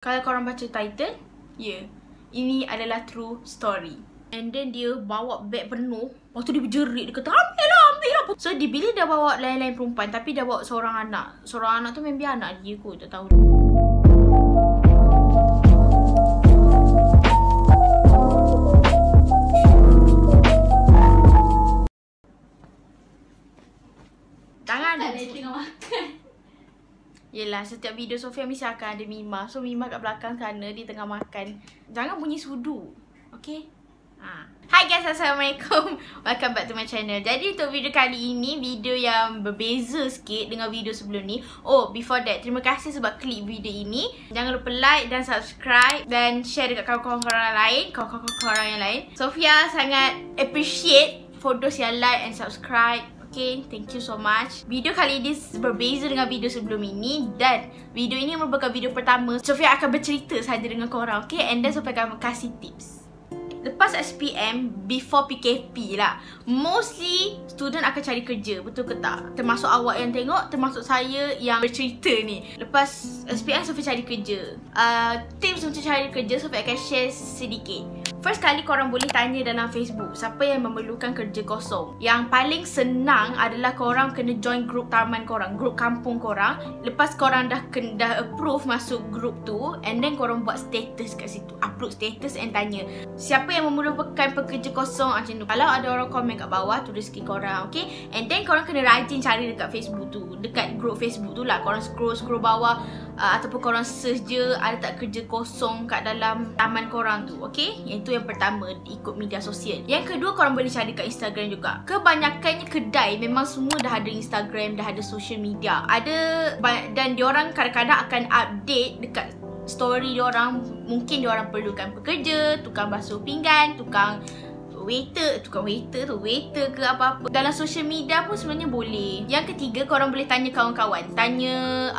Kalau korang baca title, ini adalah true story. And then dia bawa beg penuh. Lepas tu dia berjerit, dia kata ambil lah. So dia bila dah bawa lain-lain perempuan, tapi dah bawa seorang anak. Seorang anak tu maybe anak dia kot, tak tahu. Tangan dia tengah makan. Yelah, setiap video Sofia mesti akan ada Mima. So Mima kat belakang sana, dia tengah makan. Jangan bunyi sudu, okay? Hi guys, Assalamualaikum. Welcome back to my channel. Jadi untuk video kali ini, video yang berbeza sikit dengan video sebelum ni. Oh, before that, terima kasih sebab klik video ini. Jangan lupa like dan subscribe dan share dekat kawan-kawan korang lain, kawan-kawan yang lain. Sofia sangat appreciate for those yang like and subscribe. Okay, thank you so much. Video kali ini berbeza dengan video sebelum ini. Dan video ini merupakan video pertama Sofia akan bercerita saja dengan korang, okay? And then Sofia akan kasih tips. Lepas SPM, before PKP lah, mostly student akan cari kerja, betul ke tak? Termasuk awak yang tengok, termasuk saya yang bercerita ni. Lepas SPM, Sofia cari kerja. Tips untuk cari kerja, Sofia akan share sedikit. First kali korang boleh tanya dalam Facebook, siapa yang memerlukan kerja kosong. Yang paling senang adalah korang kena join grup taman korang, grup kampung korang. Lepas korang dah approve masuk grup tu, and then korang buat status kat situ, upload status and tanya siapa yang memerlukan pekerja kosong macam tu. Kalau ada orang komen kat bawah, tulis sikit korang, okay? And then korang kena rajin cari dekat Facebook tu, dekat grup Facebook tu lah. Korang scroll bawah, ataupun korang search je ada tak kerja kosong kat dalam taman korang tu, okay? Yang yang pertama, ikut media sosial. Yang kedua, korang boleh cari kat Instagram juga. Kebanyakannya kedai memang semua dah ada Instagram, dah ada social media. Dan diorang kadang-kadang akan update dekat story diorang. Mungkin diorang perlukan pekerja, tukang basuh pinggan, tukang waiter ke apa-apa. Dalam social media pun sebenarnya boleh. Yang ketiga, korang boleh tanya kawan-kawan. Tanya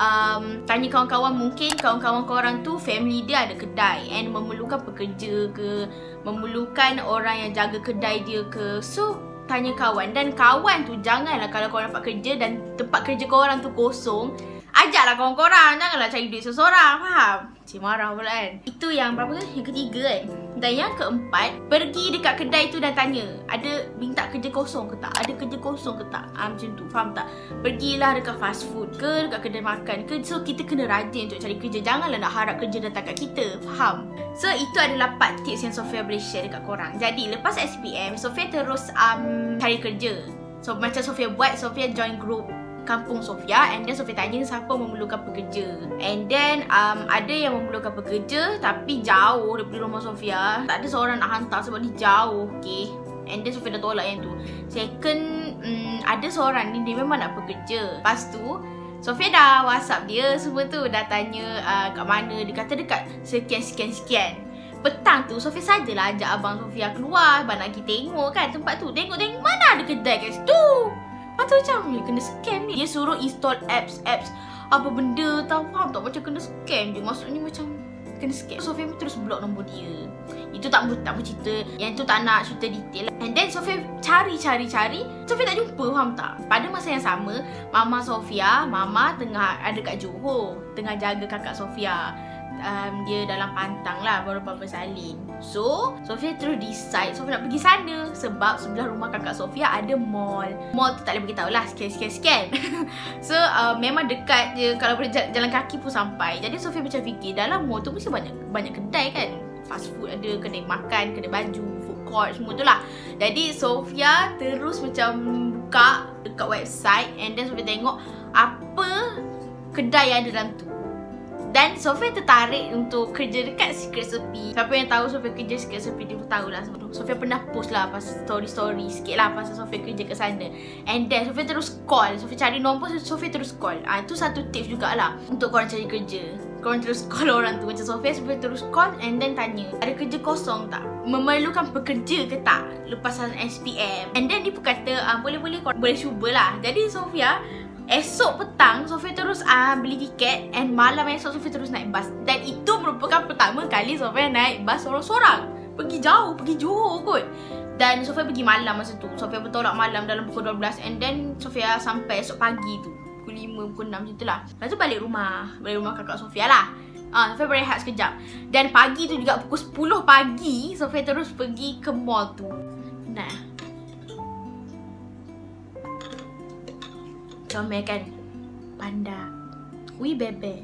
kawan-kawan, mungkin kawan-kawan korang tu family dia ada kedai and memerlukan pekerja ke, memerlukan orang yang jaga kedai dia ke. So tanya kawan. Dan kawan tu janganlah, kalau korang dapat kerja dan tempat kerja korang tu kosong, ajaklah kawan korang, janganlah cari duit seseorang, faham? Cik marah pula kan. Itu yang berapa kan? Yang ketiga kan. Dan yang keempat, pergi dekat kedai tu dan tanya, ada minta kerja kosong ke tak? Ada kerja kosong ke tak? Macam tu, faham tak? Pergilah dekat fast food ke, dekat kedai makan ke. So kita kena rajin untuk cari kerja. Janganlah nak harap kerja datang kat kita, faham? So itu adalah 4 tips yang Sofia boleh share dekat korang. Jadi lepas SPM, Sofia terus cari kerja. So macam Sofia buat, Sofia join group kampung Sofia, and then Sofia tanya siapa memerlukan pekerja. And then ada yang memerlukan pekerja tapi jauh daripada rumah Sofia, tak ada seorang nak hantar sebab dia jauh, okay? And then Sofia dah tolak yang tu. Second, ada seorang ni dia memang nak bekerja. Lepas tu Sofia dah WhatsApp dia semua tu, dah tanya kat mana. Dia kata dekat sekian. Petang tu Sofia sajalah ajak abang Sofia keluar, abang nak pergi tengok kan tempat tu. Tengok mana ada kedai kat situ. Lepas tu macam ni, kena scam ni. Dia suruh install apps apa benda tau, faham tak? Macam kena scam je. Maksudnya macam kena scam. Sofia terus block nombor dia. Itu tak bercerita. Yang tu tak nak cerita detail. And then Sofia cari. Sofia tak jumpa, faham tak? Pada masa yang sama, Mama Sofia, Mama tengah ada kat Johor, tengah jaga kakak Sofia. Dia dalam pantang lah, baru bersalin. So Sofia terus decide Sofia nak pergi sana sebab sebelah rumah kakak Sofia ada mall. Mall tu tak boleh beritahu lah, sekian. So memang dekat je, kalau boleh jalan kaki pun sampai. Jadi Sofia macam fikir, dalam mall tu mesti banyak kedai kan. Fast food ada, kedai makan, kedai baju, food court, semua tu lah. Jadi Sofia terus macam buka dekat website, and then Sofia tengok apa kedai yang ada dalam tu. Dan Sofia tertarik untuk kerja dekat Secret Recipe. Siapa yang tahu Sofia kerja Secret Recipe, dia pun tahulah. Sofia pernah post lah pasal story sikit lah pasal Sofia kerja kat sana. And then Sofia terus call. Sofia cari nombor, Sofia terus call. Itu satu tips jugalah untuk korang cari kerja. Korang terus call orang tu. Macam Sofia terus call and then tanya, ada kerja kosong tak? Memerlukan pekerja ke tak? Lepas SPM. And then dia pun kata, boleh korang boleh cubalah. Jadi Sofia esok petang Sofia terus beli tiket, and malam esok Sofia terus naik bas. Dan itu merupakan pertama kali Sofia naik bas sorang-sorang. Pergi jauh, pergi Johor kot. Dan Sofia pergi malam masa tu. Sofia bertolak malam dalam pukul 12, and then Sofia sampai esok pagi tu pukul 5, pukul 6 macam tu lah. Lepas tu balik rumah kakak Sofia lah. Sofia berehat sekejap. Dan pagi tu juga pukul 10 pagi Sofia terus pergi ke mall tu. Nah, comel kan? Panda. Ui bebe.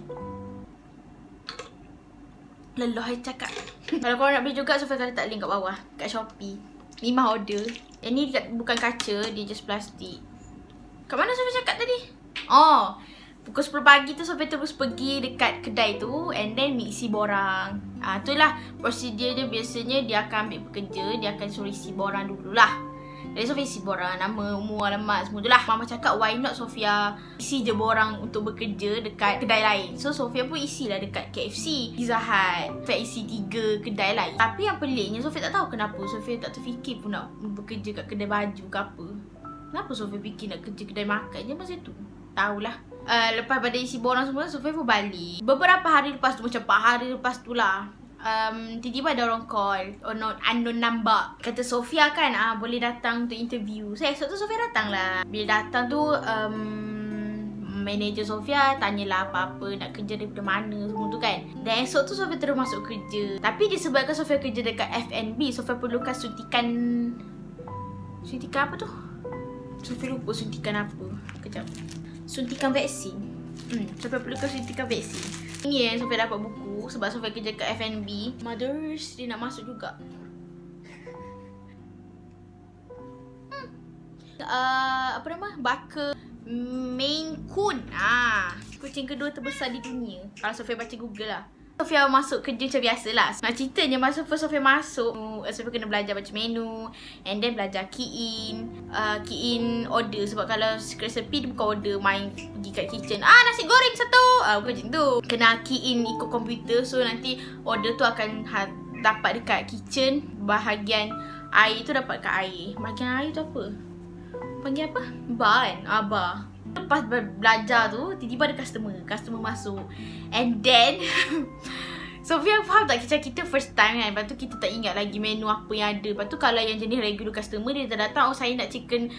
Lelah cakap. Kalau korang nak beli juga, Sofia akan letak link kat bawah. Kat Shopee. Mimah order. Yang ni bukan kaca, dia just plastik. Kat mana Sofia cakap tadi? Oh, pukul 10 pagi tu Sofia terus pergi dekat kedai tu and then isi borang. Itulah prosedur dia. Biasanya dia akan ambil pekerja, dia akan suruh isi borang dululah. Jadi Sofia isi borang, nama, umur, alamat, semua tu lah. Mama cakap why not Sofia isi je borang untuk bekerja dekat kedai lain. So Sofia pun isilah dekat KFC, Pizza Hut. Sofia isi 3 kedai lain. Tapi yang peliknya Sofia tak tahu kenapa Sofia tak terfikir pun nak bekerja kat kedai baju ke apa. Kenapa Sofia fikir nak kerja kedai makan je masa tu? Tahulah. Lepas pada isi borang semua, Sofia pun balik. Beberapa hari lepas tu, macam 4 hari lepas tu lah, tiba-tiba ada orang call unknown number. Kata Sofia kan boleh datang untuk interview. So esok tu Sofia datang lah. Bila datang tu manager Sofia tanyalah apa-apa, nak kerja daripada mana semua tu kan. Dan esok tu Sofia terus masuk kerja. Tapi disebabkan Sofia kerja dekat F&B, Sofia perlukan suntikan apa tu? Sofia lupa suntikan apa. Kejap. Suntikan vaksin. Sofia perlukan suntikan vaksin. Ini Sofia dapat buku sebab Sofia kerja kat F&B. Mothers, dia nak masuk juga. Apa nama? Baka Maine Coon. Kucing kedua terbesar di dunia. Kalau Sofia baca Google lah. Sofia masuk kerja macam biasalah. Nak ceritanya masa first Sofia masuk, Sofia kena belajar baca menu and then belajar key in order. Sebab kalau resepi dia bukan order main pergi kat kitchen, nasi goreng satu, bukan macam tu. Kena key in ikut komputer. So nanti order tu akan dapat dekat kitchen. Bahagian air tu dapat kat air. Bahagian air tu apa? Panggil apa? Bar kan? Bar. Lepas belajar tu, tiba-tiba ada customer masuk. And then Sofia faham tak, kita first time kan. Lepas tu kita tak ingat lagi menu apa yang ada. Lepas tu kalau yang jenis regular customer, dia datang, saya nak chicken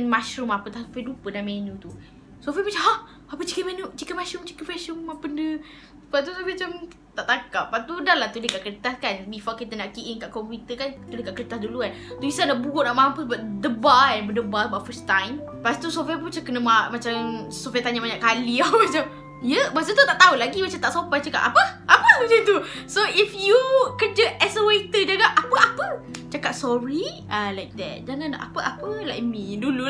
mushroom apa. Sofia lupa dah menu tu. Sofia macam, apa chicken mushroom apa benda. Lepas tu Sofia macam tak tangkap. Lepas tu dah lah tulis kat kertas kan. Before kita nak key in kat komputer kan, tulis kat kertas dulu kan. Tulisan dah buruk nak mampus sebab debar kan. Berdebar sebab first time. Lepas tu Sofia pun macam kena macam Sofia tanya banyak kali. Macam masa tu tak tahu lagi, macam tak sopan cakap apa macam tu. So if you kerja as a waiter, jangan apa cakap sorry like that. Jangan apa like me. Dulu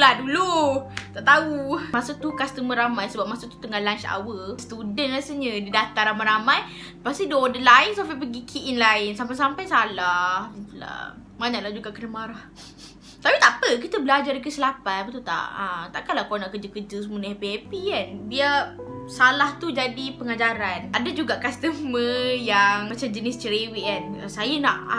tak tahu. Masa tu customer ramai sebab masa tu tengah lunch hour. Student rasanya dia datang ramai-ramai. Lepas tu dia order lain, Sofia pergi key in lain. Sampai-sampai salah. Banyaklah juga kena marah. Tapi tak apa, kita belajar dari kesilapan, betul tak? Takkanlah kau nak kerja-kerja semua ni happy-happy kan. Biar salah tu jadi pengajaran. Ada juga customer yang macam jenis cerewet kan. Saya nak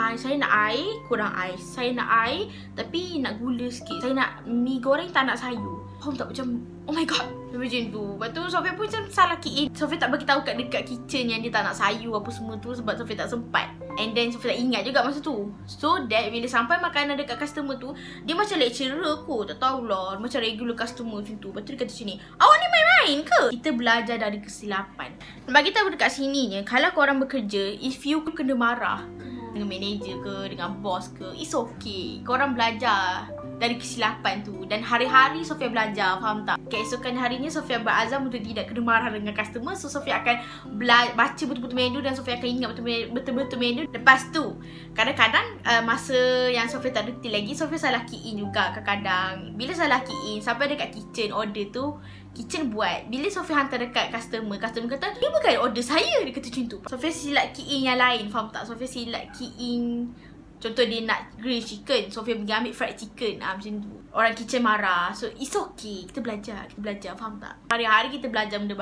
air, kurang ais. Saya nak air tapi nak gula sikit. Saya nak mi goreng, tak nak sayur. Faham tak, macam oh my god, macam tu. Lepas tu Sofia pun macam salah key in. Sofia tak bagi tahu kat dekat kitchen yang dia tak nak sayur apa semua tu sebab Sofia tak sempat. And then Sofia tak ingat juga masa tu. So that bila sampai makanan dekat customer tu, dia macam lecturer kot. Tak tahulah, macam regular customer macam tu. Lepas tu dia kata sini, awak ni main-main ke? Kita belajar dari kesilapan. Bagi tahu dekat sininya, kalau korang bekerja, if you kena marah dengan manager ke, dengan bos ke, it's okay. Korang belajar dari kesilapan tu. Dan hari-hari Sofia belajar, faham tak? Keesokan harinya Sofia berazam untuk tidak kena marah dengan customer. So Sofia akan baca betul-betul menu dan Sofia akan ingat betul-betul menu. Lepas tu, kadang-kadang masa yang Sofia tak reti lagi, Sofia salah key in juga kadang-kadang. Bila salah key in, sampai dekat kitchen order tu, kitchen buat. Bila Sofia hantar dekat customer kata, ni bukan order saya. Dia kata macam tu. Sofia silap key in yang lain, faham tak? Sofia silap key in, contoh dia nak grilled chicken, Sofia pergi ambil fried chicken. Macam tu. Orang kitchen marah. So it's okay. Kita belajar, faham tak? Hari-hari kita belajar benda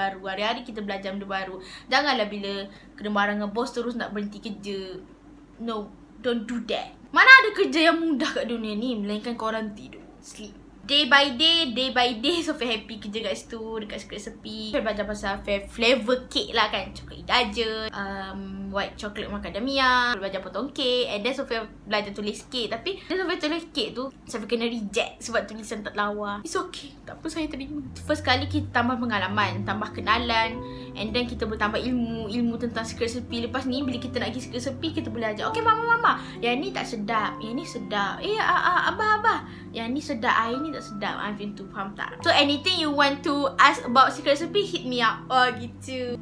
baru. Janganlah bila kena marah dengan bos terus nak berhenti kerja. No, don't do that. Mana ada kerja yang mudah kat dunia ni, melainkan korang tidur, sleep. day by day Sofia happy kerja kat situ, dekat Secret Recipe. Sofia belajar pasal flavor cake lah kan, coklat Idaja, white chocolate macadamia, belajar potong cake. And then Sofia belajar tulis cake. Tapi Sofia tulis cake tu, Sofia kena reject sebab tulisan tak lawa. It's okay, tak apa, saya terima. First kali kita tambah pengalaman, tambah kenalan, and then kita boleh tambah ilmu tentang Secret Recipe. Lepas ni bila kita nak pergi Secret Recipe, kita boleh ajar, okay mama, yang ni tak sedap, yang ni sedap, abah, yang ni sedap, yang ni tak sedap. Macam tu, faham tak? So anything you want to ask about Secret Recipe, hit me up. Oh gitu.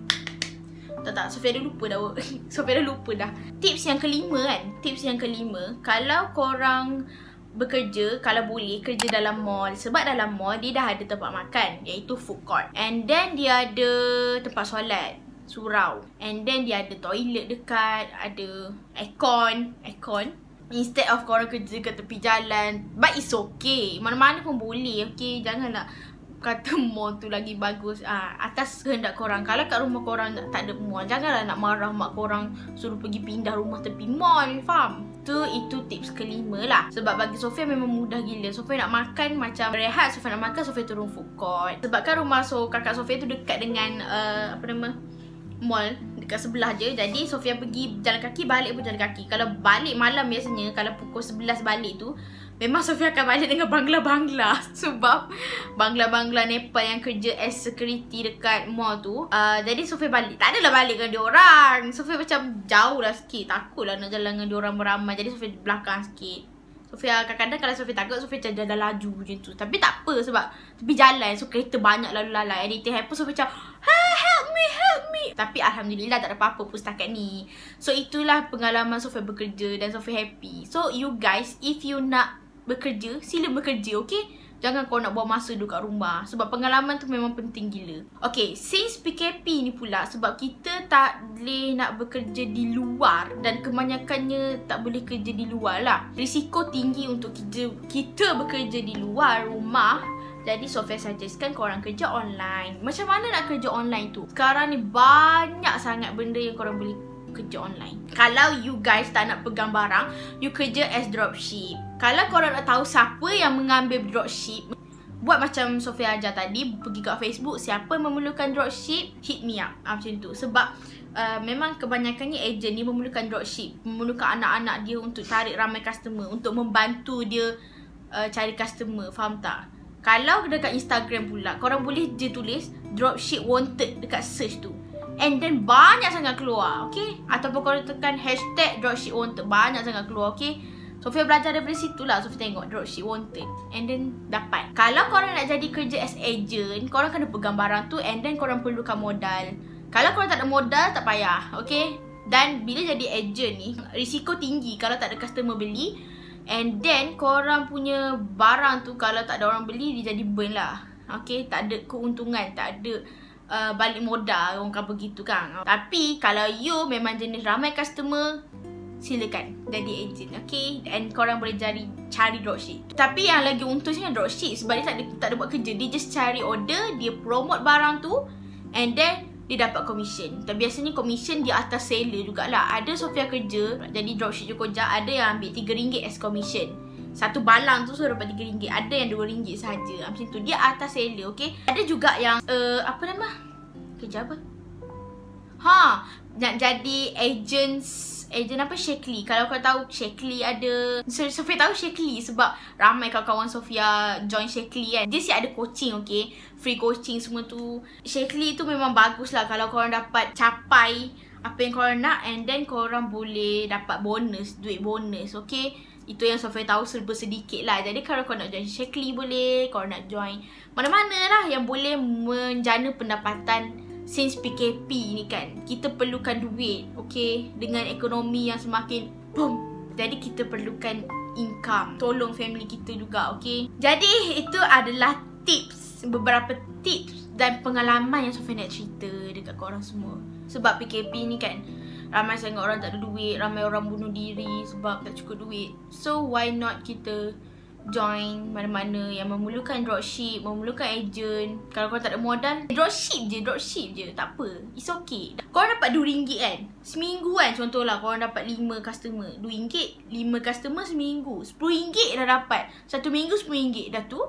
Tak, Sofia dah lupa dah. Sofia dah lupa dah. Tips yang kelima kan, tips yang kelima, kalau korang bekerja, kalau boleh kerja dalam mall. Sebab dalam mall dia dah ada tempat makan, iaitu food court. And then dia ada tempat solat, surau. And then dia ada toilet dekat, ada aircon. Instead of korang kerja kat tepi jalan. But it's okay, mana-mana pun boleh, okay? Jangan nak kata mall tu lagi bagus. Atas kehendak korang. Kalau kat rumah korang tak ada mall, janganlah nak marah mak korang suruh pergi pindah rumah tepi mall, faham? Itu tips kelima lah. Sebab bagi Sofia memang mudah gila. Sofia nak makan, macam rehat, Sofia nak makan, Sofia turun food court. Sebab kan rumah kakak Sofia tu dekat dengan mall, dekat sebelah je. Jadi Sofia pergi jalan kaki, balik pun jalan kaki. Kalau balik malam biasanya, kalau pukul 11 balik tu, memang Sofia akan balik dengan bangla-bangla. Sebab bangla-bangla Nepal yang kerja as security dekat mall tu, jadi Sofia balik, tak adalah balik dengan diorang. Sofia macam jauh lah sikit, takutlah nak jalan dengan diorang beramai. Jadi Sofia di belakang sikit. Sofia kadang-kadang kalau Sofia takut, Sofia macam jalan laju macam tu. Tapi tak apa sebab tepi jalan, so kereta banyak lalu-lalang. Anything happen, Sofia macam help me. Tapi Alhamdulillah tak ada apa-apa pun setakat ni. So itulah pengalaman Sofia bekerja dan Sofia happy. So you guys, if you nak bekerja, sila bekerja, okay? Jangan kau nak buang masa duduk kat rumah. Sebab pengalaman tu memang penting gila. Okay, since PKP ni pula, sebab kita tak boleh nak bekerja di luar, dan kebanyakannya tak boleh kerja di luar lah. Risiko tinggi untuk kita bekerja di luar rumah. Jadi Sofia suggestkan korang kerja online. Macam mana nak kerja online tu? Sekarang ni banyak sangat benda yang korang boleh kerja online. Kalau you guys tak nak pegang barang, you kerja as dropship. Kalau korang nak tahu siapa yang mengambil dropship, buat macam Sofia ajar tadi, pergi kat Facebook, siapa yang memerlukan dropship, hit me up. Macam tu. Sebab memang kebanyakannya ejen ni memerlukan dropship, memerlukan anak-anak dia untuk tarik ramai customer, untuk membantu dia cari customer, faham tak? Kalau dekat Instagram pula, korang boleh je tulis dropship wanted dekat search tu, and then banyak sangat keluar, okay? Ataupun korang tekan hashtag dropship wanted, banyak sangat keluar, okay? Sofia belajar daripada situ lah. Sofia tengok dropship wanted, and then dapat. Kalau korang nak jadi kerja as agent, korang kena pegang barang tu, and then korang perlukan modal. Kalau korang tak ada modal, tak payah, okay? Dan bila jadi agent ni, risiko tinggi kalau tak ada customer beli. And then korang punya barang tu, kalau tak ada orang beli, dia jadi burn lah, okay? Tak ada keuntungan, tak ada balik modal, orang kata begitu kan. Tapi kalau you memang jenis ramai customer, silakan jadi agent, okay? And korang boleh cari dropship. Tapi yang lagi untungnya dropship, sebab dia tak ada buat kerja. Dia just cari order, dia promote barang tu, and then dia dapat commission. Dan biasanya commission di atas seller jugalah. Ada Sofia kerja jadi dropship Jogja, ada yang ambil RM3 as commission. Satu balang tu dapat RM3. Ada yang RM2 sahaja. Macam tu. Dia atas seller, okay? Ada juga yang apa nama? Kerja apa? Nak jadi agent apa? Shakely. Kalau kau tahu Shakely ada, Sofia tahu Shakely sebab ramai kawan-kawan Sofia join Shakely kan. Dia si ada coaching, okay? Free coaching semua tu. Shakely tu memang bagus lah kalau korang dapat capai apa yang korang nak, and then korang boleh dapat bonus, duit bonus, okay? Itu yang Sofia tahu serba sedikit lah. Jadi kalau korang nak join Shakely boleh, korang nak join mana-mana lah yang boleh menjana pendapatan. Since PKP ni kan, kita perlukan duit, okay? Dengan ekonomi yang semakin boom, jadi kita perlukan income, tolong family kita juga, okay? Jadi itu adalah tips, beberapa tips dan pengalaman yang Sofia nak cerita dekat korang semua. Sebab PKP ni kan, ramai sangat orang tak ada duit, ramai orang bunuh diri sebab tak cukup duit. So why not kita join mana-mana yang memerlukan dropship, memerlukan agent. Kalau korang tak ada modal, dropship je, tak apa, it's okay. Korang dapat RM2 kan, seminggu kan, contohlah korang dapat 5 customer, RM2, 5 customer seminggu, RM10 dah dapat. Satu minggu RM10 dah tu.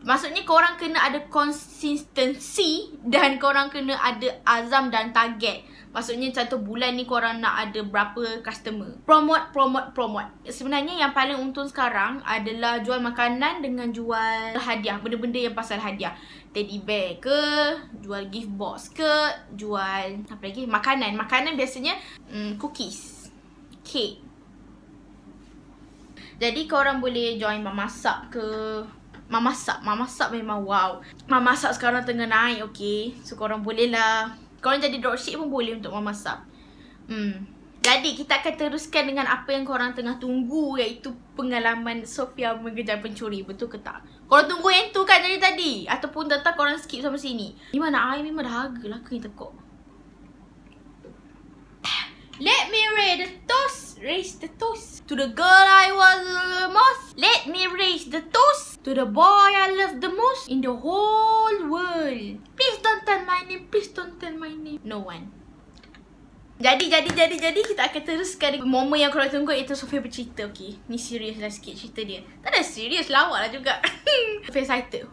Maksudnya korang kena ada konsistensi dan korang kena ada azam dan target. Maksudnya contoh bulan ni korang nak ada berapa customer. Promote. Sebenarnya yang paling untung sekarang adalah jual makanan dengan jual hadiah. Benda-benda yang pasal hadiah. Teddy bear ke, jual gift box ke, jual apa lagi? Makanan. Makanan biasanya cookies, cake. Jadi korang boleh join memasak ke. Mamasak memang wow. Mamasak sekarang tengah naik, okay. So korang boleh lah. Korang jadi dropship pun boleh untuk memasak. Jadi kita akan teruskan dengan apa yang korang tengah tunggu, iaitu pengalaman Sofia mengejar pencuri. Betul ke tak? Korang tunggu yang tu kan dari tadi? Ataupun tetap korang skip sampai sini? Memang nak air memang dah harga lah kena tekuk. Let me raise the toast. Raise the toast to the girl I was the most. Let me raise the toast to the boy I love the most in the whole world. Please don't tell my name. Please don't tell my name. No one. Jadi kita akan teruskan momen yang korang tunggu, iaitu Sofia bercerita. Okay, ni serius lah sikit cerita dia. Tak ada serius, lawak lah juga. Sofia excited.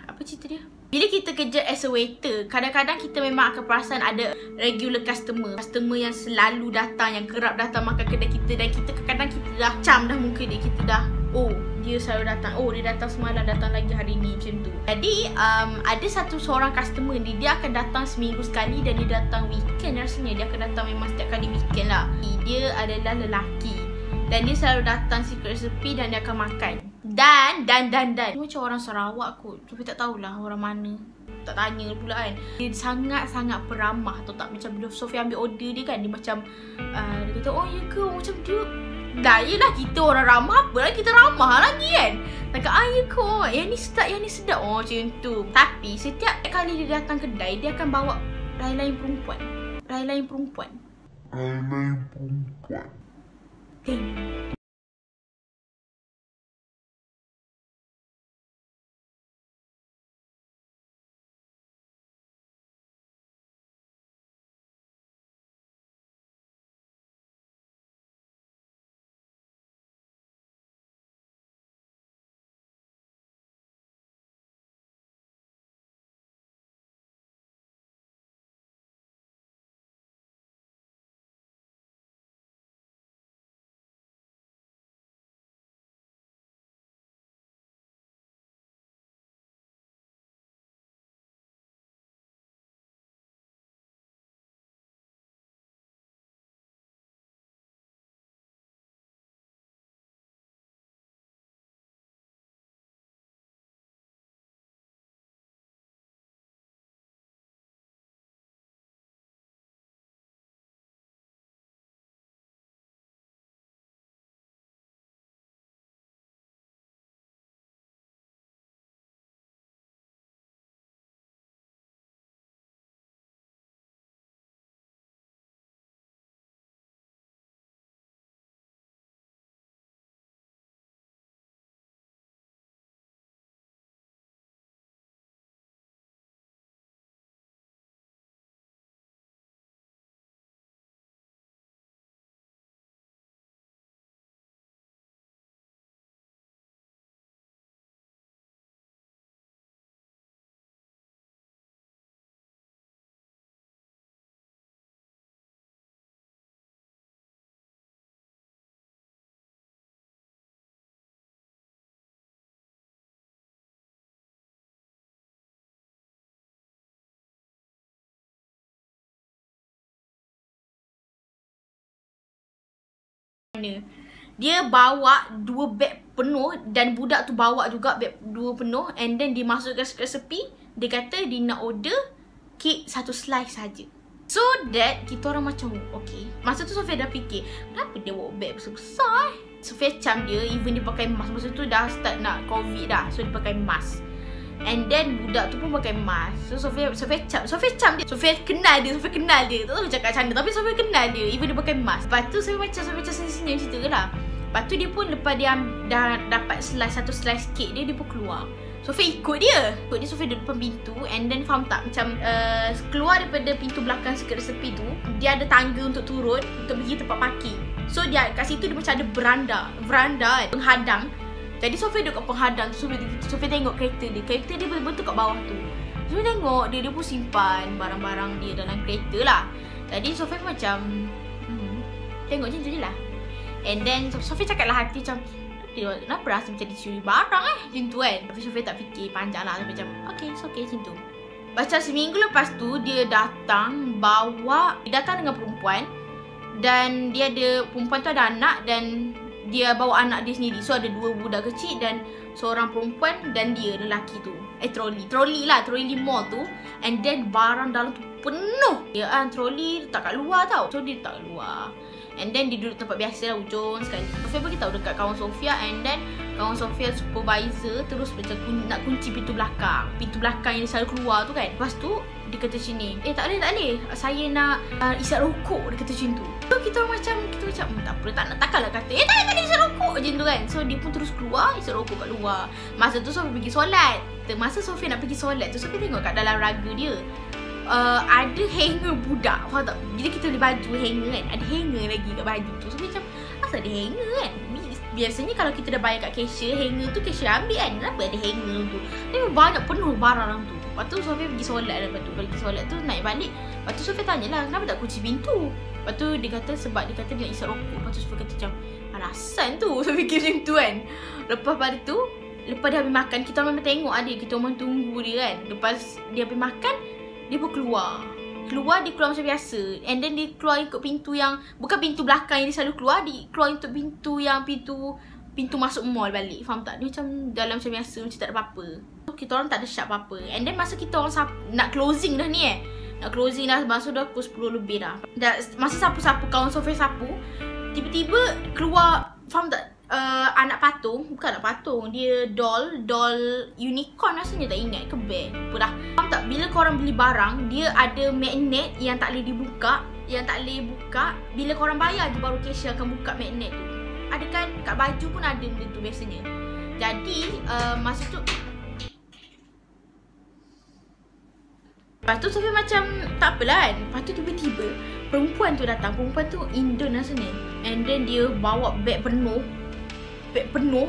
Apa cerita dia? Bila kita kerja as a waiter, kadang-kadang kita memang akan perasan ada regular customer yang selalu datang, yang kerap datang makan kedai kita. Dan kita kadang-kadang kita dah cam dah muka dia. Kita dah, oh dia selalu datang, oh dia datang semalam, datang lagi hari ni, macam tu. Jadi ada seorang customer ni, dia akan datang seminggu sekali. Dan dia datang weekend rasanya. Dia akan datang memang setiap kali weekend lah. Dia adalah lelaki dan dia selalu datang secret recipe dan dia akan makan. Dan dia macam orang Sarawak kot. Tapi tak tahulah orang mana. Tak tanya pula kan. Dia sangat-sangat peramah. Atau tak, macam bila Sofia ambil order dia kan, dia macam dia kata, oh ya ke, macam dia. Dah yelah, kita orang ramah, apalah kita ramah lagi kan. Takkan ya ke, yang ni sedap. Oh macam tu. Tapi setiap kali dia datang kedai, dia akan bawa lain-lain perempuan. Dia bawa 2 beg penuh dan budak tu bawa juga beg 2 penuh, and then dia masukkan resepi. Dia kata dia nak order kek 1 slice saja. So that kita orang macam okay. Masa tu Sofia dah fikir, kenapa dia bawa beg besar-besar Sofia cam dia, even dia pakai mask. Masa tu dah start nak COVID dah, so dia pakai mask. And then budak tu pun pakai mask. So Sofia cam dia. Sofia kenal dia. Tak tahu cakap macam mana, tapi Sofia kenal dia, even dia pakai mask. Lepas tu Sofia macam senyum cerita ke lah. Lepas tu dia pun lepas dia dah dapat 1 slice kek dia pun keluar. Sofia ikut dia. Sofia duduk depan pintu. And then faham tak, macam keluar daripada pintu belakang secret recipe tu, dia ada tangga untuk turun untuk pergi tempat parking. So dia kat situ dia macam ada veranda penghadang. Jadi Sofia duduk kat penghadang tu. Sofia tengok kereta dia. Kereta dia betul-betul kat bawah tu. Sofia tengok dia pun simpan barang-barang dia dalam kereta lah. Jadi Sofia macam tengok macam tu je lah. And then Sofia cakap lah hati macam, kenapa rasa macam dicuri barang macam tu kan. Tapi Sofia tak fikir panjang lah. Sofia macam okay, it's okay macam tu. Macam seminggu lepas tu dia datang dengan perempuan. Dan dia ada, perempuan tu ada anak dan dia bawa anak dia sendiri. So ada 2 budak kecil dan seorang perempuan dan dia lelaki tu. Troli mall tu. And then barang dalam tu penuh. Dia troli letak kat luar tau. So dia letak kat luar. And then dia duduk tempat biasa lah, ujung sekali. Sofia beritahu dekat kawan Sofia. And then kawan Sofia supervisor terus macam nak kunci pintu belakang. Pintu belakang yang dia selalu keluar tu kan. Lepas tu dia kata macam ni, tak boleh, saya nak isap rokok. Dia kata macam tu. So kita macam tak apa, takkanlah kata tak ada isap rokok macam tu kan. So dia pun terus keluar isap rokok kat luar. Masa tu Sofia pergi solat. Masa Sofia nak pergi solat tu, Sofia tengok kat dalam raga dia ada hanger budak. Faham tak? Jadi kita beli baju hanger kan, ada hanger lagi kat baju tu. So macam asal ada hanger kan. Biasanya kalau kita dah bayar kat cashier, hanger tu cashier ambil kan. Kenapa ada hanger tu? Tapi banyak penuh barang dalam tu. Lepas tu Sofia pergi solat. Lepas tu pergi solat tu naik balik. Lepas tu Sofia tanya lah, kenapa tak kunci pintu? Lepas tu dia kata sebab dia kata dia nak isap rokok. Lepas tu Sofia kata macam alasan tu. Sofia fikir macam tu kan. Lepas pada tu, lepas dia habis makan, kita memang tengok adik, kita memang tunggu dia kan. Lepas dia habis makan, dia pun keluar. Dia keluar macam biasa. And then dia keluar ikut pintu yang bukan pintu belakang yang dia selalu keluar. Dia keluar ikut pintu yang pintu masuk mall balik. Faham tak? Dia macam dalam macam biasa, macam tak ada apa-apa. Kita orang tak ada syak apa-apa. And then masa kita orang nak closing dah ni nak closing dah, masa dah pukul 10 lebih dah. Masa sapu-sapu, kawan Sofia sapu, tiba-tiba keluar, faham tak? Anak patung, bukan anak patung, dia doll unicorn rasanya, tak ingat ke bear, apa dah. Faham tak, bila korang beli barang, dia ada magnet yang tak boleh dibuka, bila korang bayar je baru cashier akan buka magnet tu. Ada kan, kat baju pun ada benda tu biasanya. Jadi masa tu, lepas tu Sofia macam tak apalah kan. Lepas tu tiba-tiba perempuan tu datang. Perempuan tu Indon rasanya. And then dia bawa beg penuh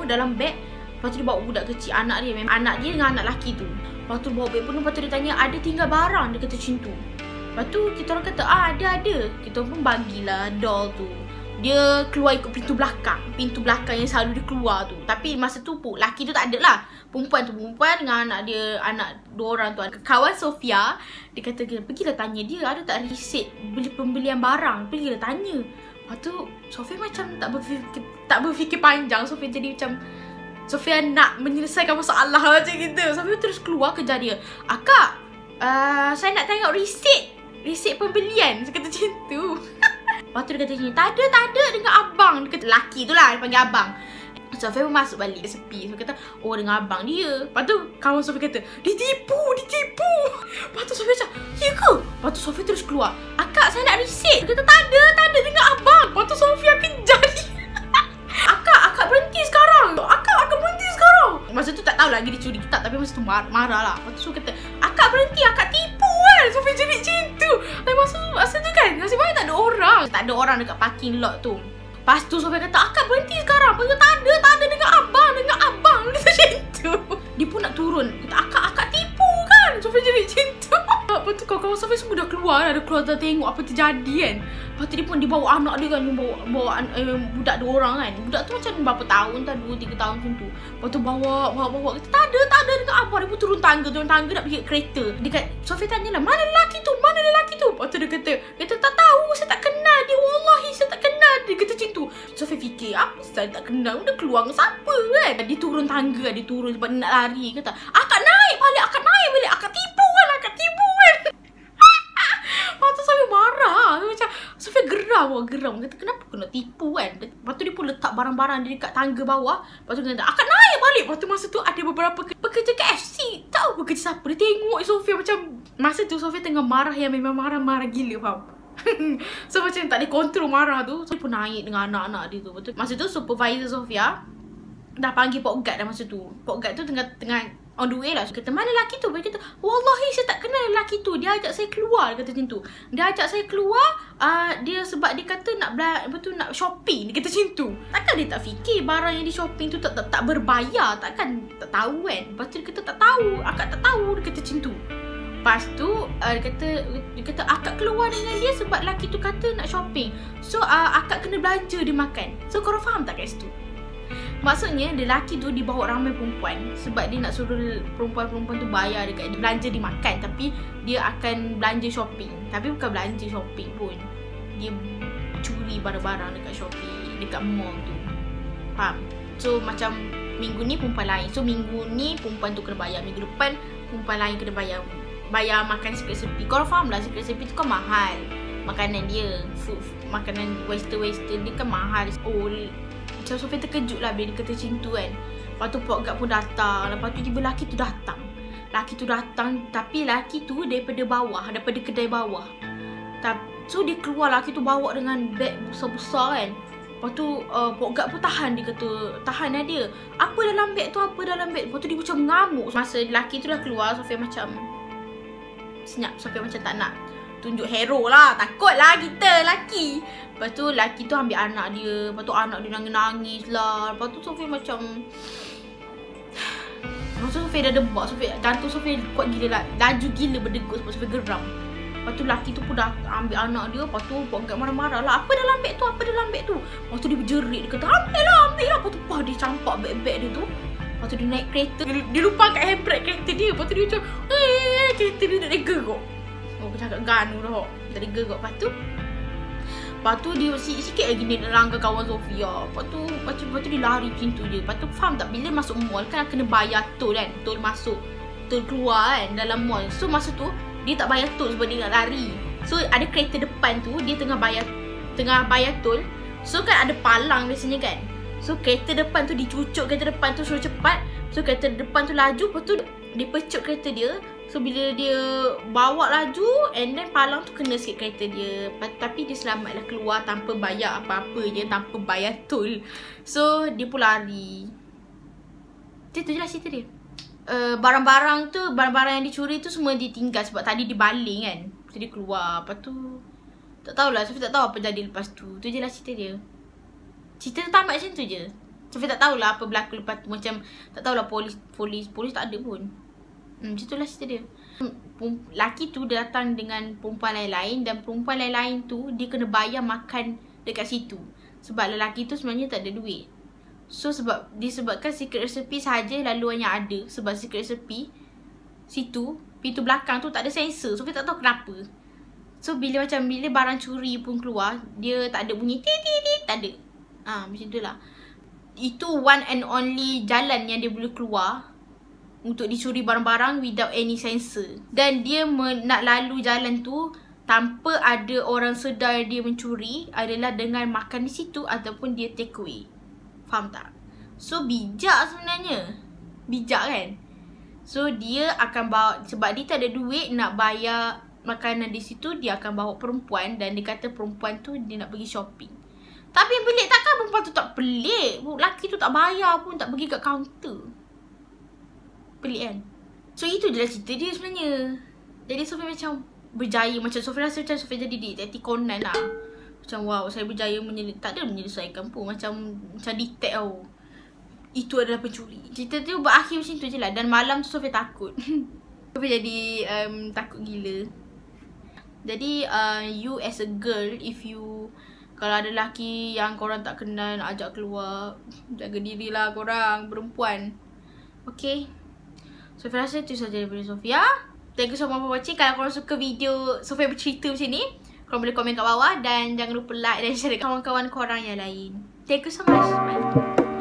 dalam beg. Lepas tu dia bawa budak kecil, anak dia dengan anak lelaki tu. Lepas tu bawa beg penuh. Lepas tu dia tanya ada tinggal barang. Dia kata macam tu. Lepas tu kita orang kata ada. Kita pun bagilah doll tu. Dia keluar ikut pintu belakang yang selalu dia keluar tu. Tapi masa tu pun lelaki tu tak ada lah. Perempuan dengan anak dia, dua orang tu. Kawan Sofia, dia kata pergilah tanya dia ada tak resit pembelian barang. Pergilah tanya. Lepas tu Sofia macam tak berfikir panjang. Sofia jadi macam Sofia nak menyelesaikan masalah macam gitu. Sofia terus keluar kejar dia. Akak, saya nak tengok resit pembelian. Saya kata macam tu. Lepas tu dia kata macam ni, tak ada dengan abang. Dia kata lelaki tu lah, dia panggil abang. Sofia pun masuk balik, dia sepi. Sofia kata, oh dengan abang dia. Lepas tu kawan Sofia kata, ditipu. Lepas tu Sofia macam, ya ke? Lepas tu Sofia terus keluar, akak saya nak resit. Dia kata tak ada dengan abang. Lepas tu Sofia kejar dia. Akak berhenti sekarang. Akak berhenti sekarang. Masa tu tak tahu lagi dia curi tak, tapi masa tu marah lah. Lepas tu Sofia kata, akak berhenti, akak tipu kan. Sofia jadi macam tu. Tapi masa tu kan, nasib baik tak ada orang. Tak ada orang dekat parking lot tu. Lepas tu Sofia kata, akak berhenti sekarang. Lepas tu tak ada dengan abang. Dia kata macam tu. Dia pun nak turun. Kata, akak tipu kan. Sofia jadi macam tu. Lepas tu kawan-kawan Sofia semua dah keluar dah tengok apa terjadi kan. Lepas tu dia pun bawa anak dia kan, bawa budak 2 orang kan. Budak tu macam berapa tahun, 2-3 tahun macam tu. Lepas tu bawa. Kata, tak ada dengan abang. Dia pun turun tangga nak pergi kereta. Dia kata, Sofia tanya lah, mana lelaki tu? Lepas tu dia kata tak tahu, saya tak kenal dia. Wallahi saya tak kenal. Dia kata macam tu. Sofia fikir, apa saya tak kenal? Dia keluar dengan siapa kan? Dia turun tangga, sebab dia nak lari. Kata, akak naik balik. Akak tipu kan. Lepas tu Sofia marah. Macam Sofia geram. Kata, kenapa kena tipu kan? Lepas tu dia pun letak barang-barang dia dekat tangga bawah. Lepas tu dia kata, akak naik balik. Lepas tu masa tu ada beberapa pekerja KFC. Tahu pekerja siapa? Dia tengok Sofia macam, masa tu Sofia tengah marah yang memang marah gila, faham? So macam tak boleh kontrol marah tu. So dia pun naik dengan anak-anak dia tu. Betul. Masa tu supervisor Sofia dah panggil Pok Gad dah masa tu. Pok Gad tu tengah on the way lah. Dia kata, mana lelaki tu? Dia kata, wallahi saya tak kenal lelaki tu. Dia ajak saya keluar. Dia kata macam tu. Dia ajak saya keluar, dia sebab dia kata nak nak shopping. Dia kata macam tu. Takkan dia tak fikir barang yang di shopping tu tak berbayar. Takkan tak tahu kan. Lepas tu dia kata tak tahu. Akak tak tahu. Dia kata macam tu. Lepas tu dia kata akak keluar dengan dia sebab lelaki tu kata nak shopping. So akak kena belanja dia makan. So korang faham tak kat situ? Maksudnya lelaki tu dibawa ramai perempuan sebab dia nak suruh perempuan-perempuan tu bayar dekat dia, belanja dia makan. Tapi dia akan belanja shopping. Tapi bukan belanja shopping pun, dia curi barang-barang dekat shopping, dekat mall tu. Faham? So macam minggu ni perempuan lain. So minggu ni perempuan tu kena bayar. Minggu depan perempuan lain kena bayar makan secret-sepi. Korang faham lah, secret-sepi tu kan mahal. Makanan dia, makanan western dia kan mahal. Oh, macam Sofia terkejut lah bila dia kata macam tu kan. Lepas tu Pok Gap pun datang. Lepas tu tiba lelaki tu datang. Tapi lelaki tu daripada bawah, daripada kedai bawah. So dia keluar, lelaki tu bawa dengan beg besar-besar kan. Lepas tu Pok Gap pun tahan. Dia kata tahan lah dia. Apa dalam beg tu, apa dalam beg. Lepas tu dia macam mengamuk. Masa lelaki tu dah keluar, Sofia macam senyap. Sofia macam tak nak tunjuk hero lah. Takut lah kita lelaki. Lepas tu lelaki tu ambil anak dia. Lepas tu anak dia nangis-nangis lah. Lepas tu Sofia macam Sofia dah debak. Jantung Sofia kuat gila lah. Laju gila berdegus sebab Sofia geram. Lepas tu lelaki tu pun dah ambil anak dia. Lepas tu Pok Gap marah-marah lah. Apa dalam beg tu, apa dalam beg tu. Lepas tu dia berjerit. Dia kata ambil lah. Lepas tu dia campak beg-beg dia tu. Lepas tu dia naik kereta. Dia lupa kat handbrake kereta dia. Lepas tu dia macam kereta dia nak gerok. Oh, aku cakap ganu dah. Dari gerok. Lepas tu dia sikit lagi dia nak langgar kawan Sofia. Lepas tu dia lari pintu je. Lepas tu faham tak, bila masuk mall kan kena bayar tol kan. Tol masuk, tol keluar kan dalam mall. So masa tu dia tak bayar tol sebab dia nak lari. So ada kereta depan tu, dia tengah bayar tol. So kan ada palang biasanya kan. So kereta depan tu dicucuk, kereta depan tu suruh cepat. So kereta depan tu laju. Lepas tu dia pecut kereta dia. So bila dia bawa laju, and then palang tu kena sikit kereta dia. Tapi dia selamatlah keluar tanpa bayar apa-apa je, tanpa bayar tol. So dia pun lari. Itu je lah cerita dia. Barang-barang yang dicuri tu semua ditinggal sebab tadi dibaling kan. So dia keluar. Lepas tu tak tahulah, Sofia tak tahu apa jadi lepas tu. Tu je lah cerita dia. Cerita tu tamat macam tu je. Sofia tak tahulah apa berlaku lepas tu. Macam tak tahulah polis tak ada pun. Macam tu lah cerita dia. Laki tu dia datang dengan perempuan lain-lain. Dan perempuan lain-lain tu dia kena bayar makan dekat situ. Sebab lelaki tu sebenarnya tak ada duit. So disebabkan secret recipe sahaja laluan yang ada. Sebab secret recipe situ, pintu belakang tu tak ada sensor. So kita tak tahu kenapa. So bila barang curi pun keluar, dia tak ada bunyi tit-tit-tit. Tak ada. Macam tu lah. Itu one and only jalan yang dia boleh keluar untuk dicuri barang-barang without any sensor. Dan dia nak lalu jalan tu tanpa ada orang sedar dia mencuri adalah dengan makan di situ ataupun dia take away. Faham tak? So bijak sebenarnya. Bijak kan? So dia akan bawa, sebab dia tak ada duit nak bayar makanan di situ, dia akan bawa perempuan. Dan dia kata perempuan tu dia nak pergi shopping. Tapi yang pelik, takkan perempuan tu tak pelik. Lelaki tu tak bayar pun, tak pergi kat kaunter. Pelik kan? So itu je lah cerita dia sebenarnya. Jadi Sofia macam berjaya. Macam Sofia rasa macam Sofia jadi detektif Conan lah. Macam wow, saya berjaya tak ada menyelesaikan pun. Macam detect tau. Itu adalah pencuri. Cerita tu berakhir macam tu je lah. Dan malam tu Sofia takut. Sofia jadi takut gila. Jadi you as a girl, if you kalau ada lelaki yang korang tak kenal nak ajak keluar, jaga dirilah korang, perempuan. Okay, Sofia rasa itu saja daripada Sofia. Thank you so much for watching. Kalau korang suka video Sofia bercerita macam ni, korang boleh komen kat bawah. Dan jangan lupa like dan share dengan kawan-kawan korang yang lain. Thank you so much. Bye.